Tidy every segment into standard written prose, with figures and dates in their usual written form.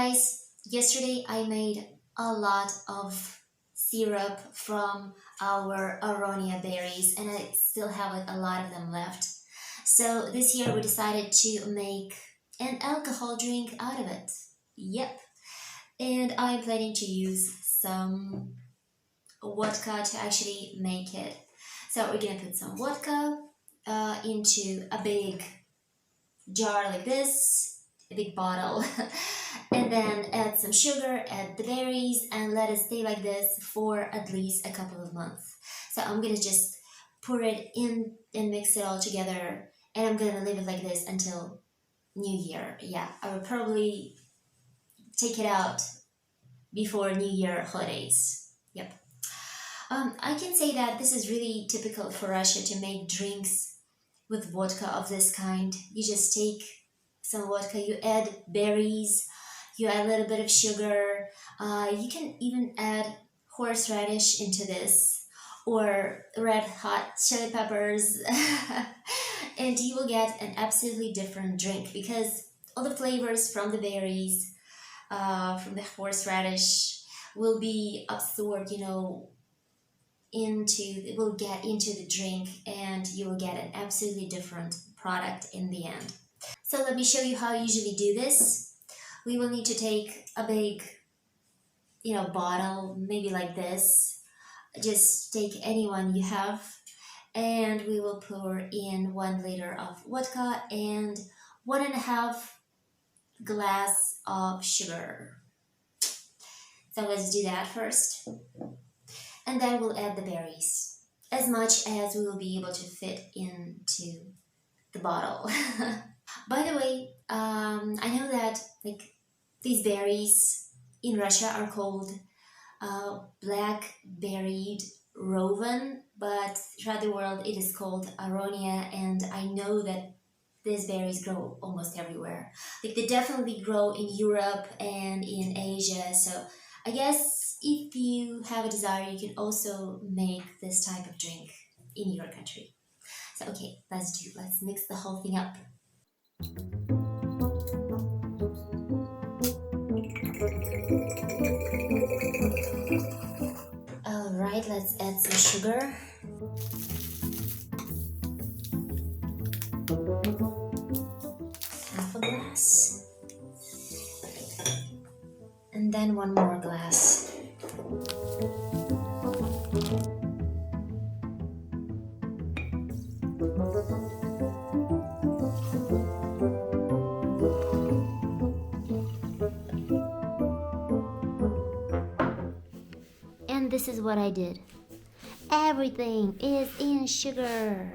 guys, yesterday I made a lot of syrup from our Aronia berries and I still have like a lot of them left. So this year we decided to make an alcohol drink out of it. Yep. And I'm planning to use some vodka to actually make it. So we're gonna put some vodka into a big jar like this, a big bottle, and then add some sugar, add the berries, and let it stay like this for at least a couple of months. So I'm gonna just pour it in and mix it all together, and I'm gonna leave it like this until New Year. Yeah, I will probably take it out before New Year holidays. Yep. I can say that this is really typical for Russia to make drinks with vodka of this kind. You just take some vodka, you add berries, you add a little bit of sugar. You can even add horseradish into this or red hot chili peppers, and you will get an absolutely different drink because all the flavors from the berries, from the horseradish, will be absorbed, it will get into the drink and you will get an absolutely different product in the end. So let me show you how I usually do this. We will need to take a big, bottle, maybe like this. Just take any one you have, and we will pour in 1 liter of vodka and 1.5 glass of sugar. So let's do that first. And then we'll add the berries, as much as we will be able to fit into the bottle. By the way, I know that these berries in Russia are called black-berried rowan, but throughout the world it is called Aronia, and I know that these berries grow almost everywhere. They definitely grow in Europe and in Asia, so I guess if you have a desire, you can also make this type of drink in your country. So okay, let's mix the whole thing up. All right, let's add some sugar. Half a glass. And then 1 more glass. And this is what I did. Everything is in sugar.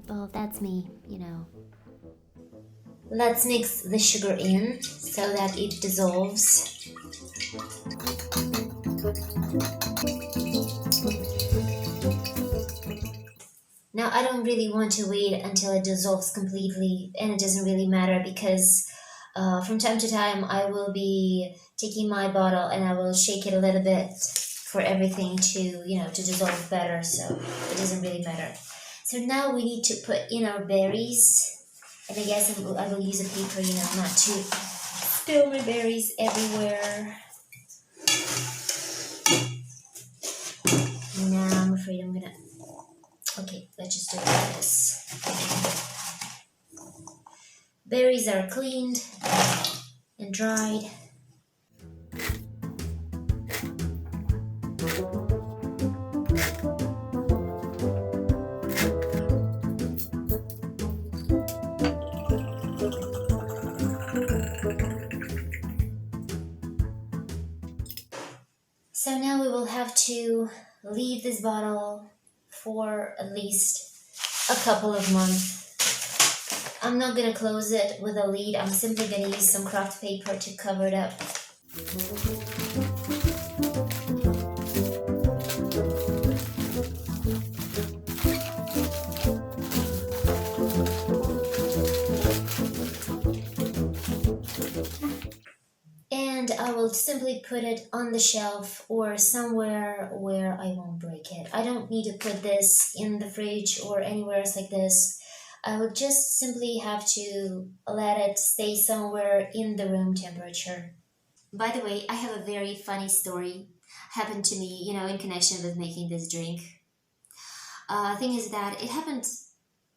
Well, that's me. Let's mix the sugar in so that it dissolves. Now I don't really want to wait until it dissolves completely, and it doesn't really matter because from time to time I will be taking my bottle and I will shake it a little bit for everything to dissolve better, so it doesn't really matter. So now we need to put in our berries, and I guess I will use a paper, not to spill my berries everywhere. Now I'm afraid I'm gonna... Okay, let's just do it like this. Berries are cleaned and dried. So now we will have to leave this bottle for at least a couple of months. I'm not gonna close it with a lid, I'm simply gonna use some craft paper to cover it up. And I will simply put it on the shelf or somewhere where I won't break it. I don't need to put this in the fridge or anywhere else like this. I would just simply have to let it stay somewhere in the room temperature. By the way, I have a very funny story happened to me, in connection with making this drink. Thing is that it happened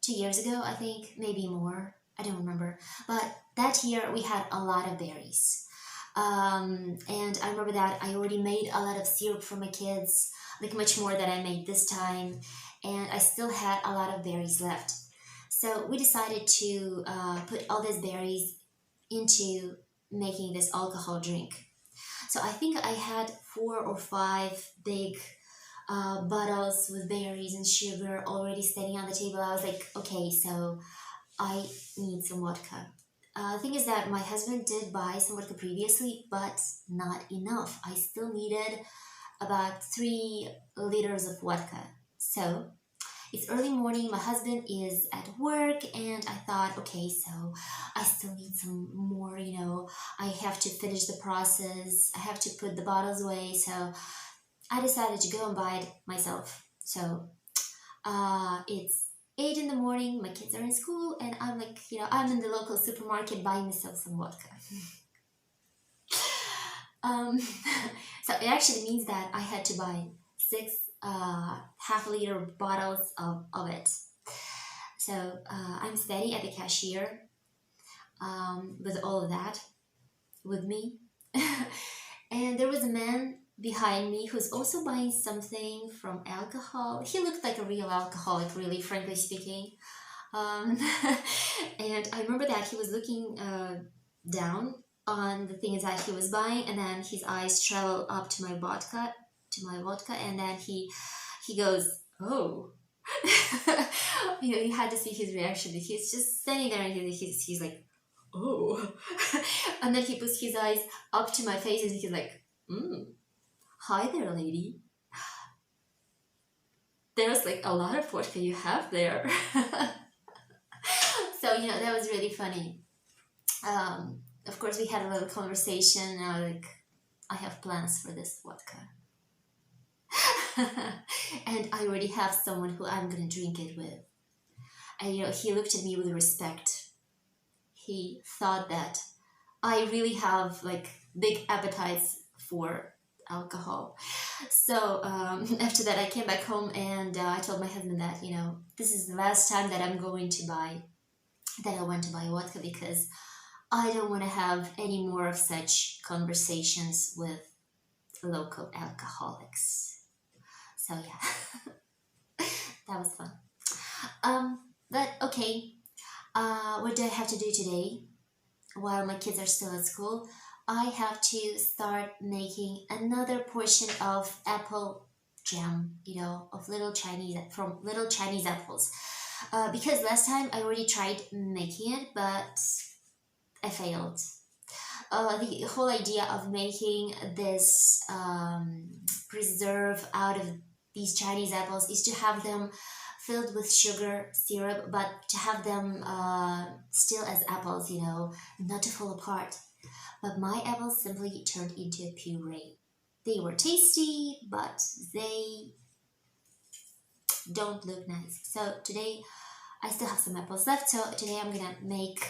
2 years ago, I think, maybe more. I don't remember. But that year we had a lot of berries. And I remember that I already made a lot of syrup for my kids, like much more than I made this time. And I still had a lot of berries left. So we decided to put all these berries into making this alcohol drink. So I think I had 4 or 5 big bottles with berries and sugar already standing on the table. I was like, okay, so I need some vodka. The thing is that my husband did buy some vodka previously, but not enough. I still needed about 3 liters of vodka. So it's early morning, my husband is at work, and I thought, okay, so I still need some more, I have to finish the process, I have to put the bottles away. So I decided to go and buy it myself. So it's 8 in the morning, my kids are in school, and I'm like, I'm in the local supermarket buying myself some vodka. um, so it actually means that I had to buy 6 half-liter bottles of it. So I'm standing at the cashier with all of that with me. And there was a man behind me who's also buying something from alcohol. He looked like a real alcoholic, really, frankly speaking. Um, and I remember that he was looking down on the things that he was buying, and then his eyes travel up to my vodka, and then he goes, "Oh." You had to see his reaction. He's just standing there, and he's like, "Oh," and then he puts his eyes up to my face, and he's like, "Hi there, lady. There's like a lot of vodka you have there." So that was really funny. Of course, we had a little conversation. Like, I have plans for this vodka. And I already have someone who I'm gonna drink it with. And he looked at me with respect. He thought that I really have like big appetites for alcohol. So after that, I came back home, and I told my husband that this is the last time that I want to buy vodka, because I don't want to have any more of such conversations with local alcoholics. So yeah, that was fun. But okay, what do I have to do today while my kids are still at school? I have to start making another portion of apple jam, of little Chinese apples. Because last time I already tried making it, but I failed. The whole idea of making this preserve out of these Chinese apples is to have them filled with sugar syrup, but to have them still as apples, not to fall apart. But my apples simply turned into a puree. They were tasty, but they don't look nice. So today I still have some apples left. So today I'm gonna make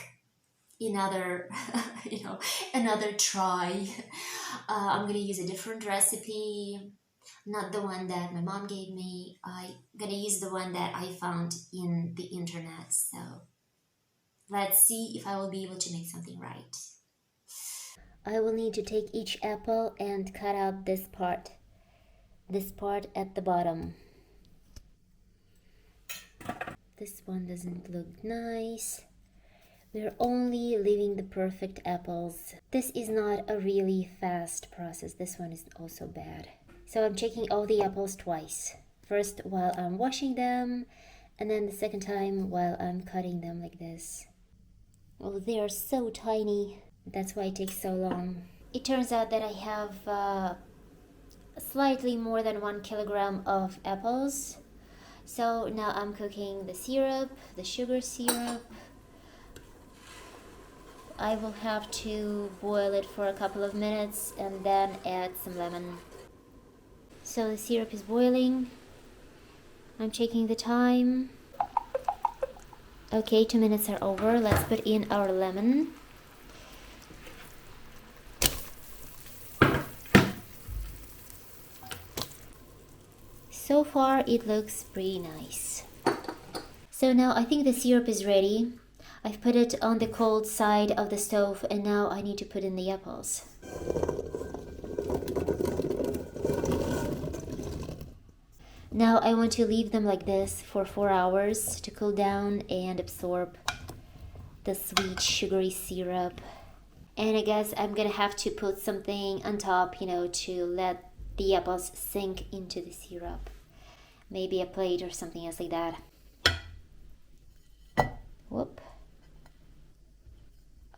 another, another try. I'm gonna use a different recipe, not the one that my mom gave me. I'm gonna use the one that I found in the internet. So let's see if I will be able to make something right. I will need to take each apple and cut out this part at the bottom. This one doesn't look nice. We're only leaving the perfect apples. This is not a really fast process. This one is also bad. So I'm checking all the apples twice. First while I'm washing them, and then the second time while I'm cutting them like this. Oh, they are so tiny. That's why it takes so long. It turns out that I have slightly more than 1 kilogram of apples. So now I'm cooking the syrup, the sugar syrup. I will have to boil it for a couple of minutes and then add some lemon. So the syrup is boiling. I'm checking the time. Okay, 2 minutes are over. Let's put in our lemon. So far, it looks pretty nice. So now I think the syrup is ready. I've put it on the cold side of the stove, and now I need to put in the apples. Now I want to leave them like this for 4 hours to cool down and absorb the sweet sugary syrup. And I guess I'm gonna have to put something on top, to let the apples sink into the syrup. Maybe a plate or something else like that. Whoop.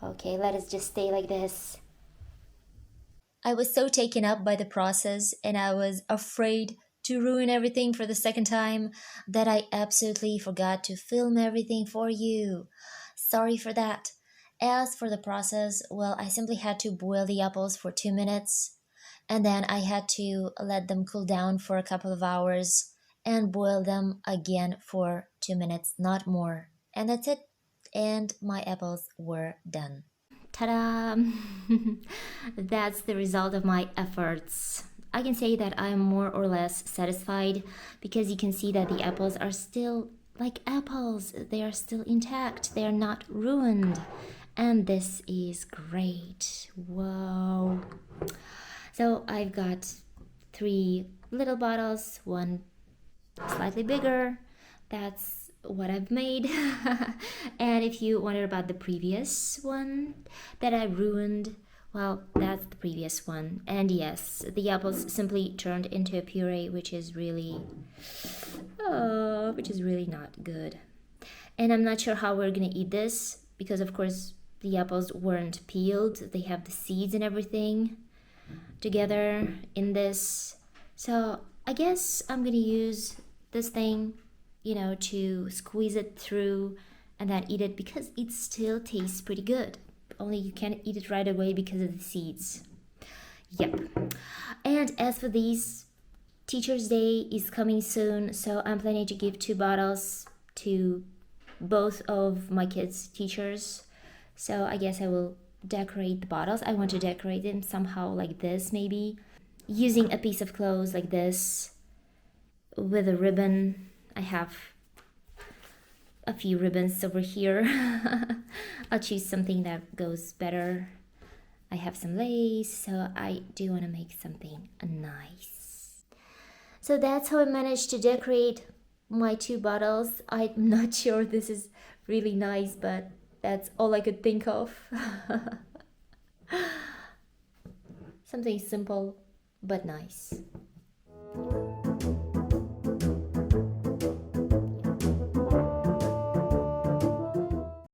Okay, let us just stay like this. I was so taken up by the process and I was afraid to ruin everything for the second time that I absolutely forgot to film everything for you. Sorry for that. As for the process, well, I simply had to boil the apples for 2 minutes and then I had to let them cool down for a couple of hours and boil them again for 2 minutes, not more. And that's it. And my apples were done. Ta-da! That's the result of my efforts. I can say that I'm more or less satisfied because you can see that the apples are still like apples. They are still intact. They are not ruined. And this is great. Whoa. So I've got 3 little bottles, one slightly bigger. That's what I've made. And if you wondered about the previous one that I ruined, well, that's the previous one. And yes, the apples simply turned into a puree, which is really not good. And I'm not sure how we're gonna eat this because of course the apples weren't peeled. They have the seeds and everything together in this. So I guess I'm gonna use this thing, to squeeze it through and then eat it because it still tastes pretty good. Only you can't eat it right away because of the seeds. Yep. And as for these, Teacher's Day is coming soon, so I'm planning to give 2 bottles to both of my kids' teachers. So I guess I will decorate the bottles. I want to decorate them somehow like this, maybe using a piece of cloth like this with a ribbon. I have a few ribbons over here. I'll choose something that goes better. I have some lace, so I do want to make something nice. So that's how I managed to decorate my 2 bottles. I'm not sure this is really nice, but that's all I could think of. Something simple but nice.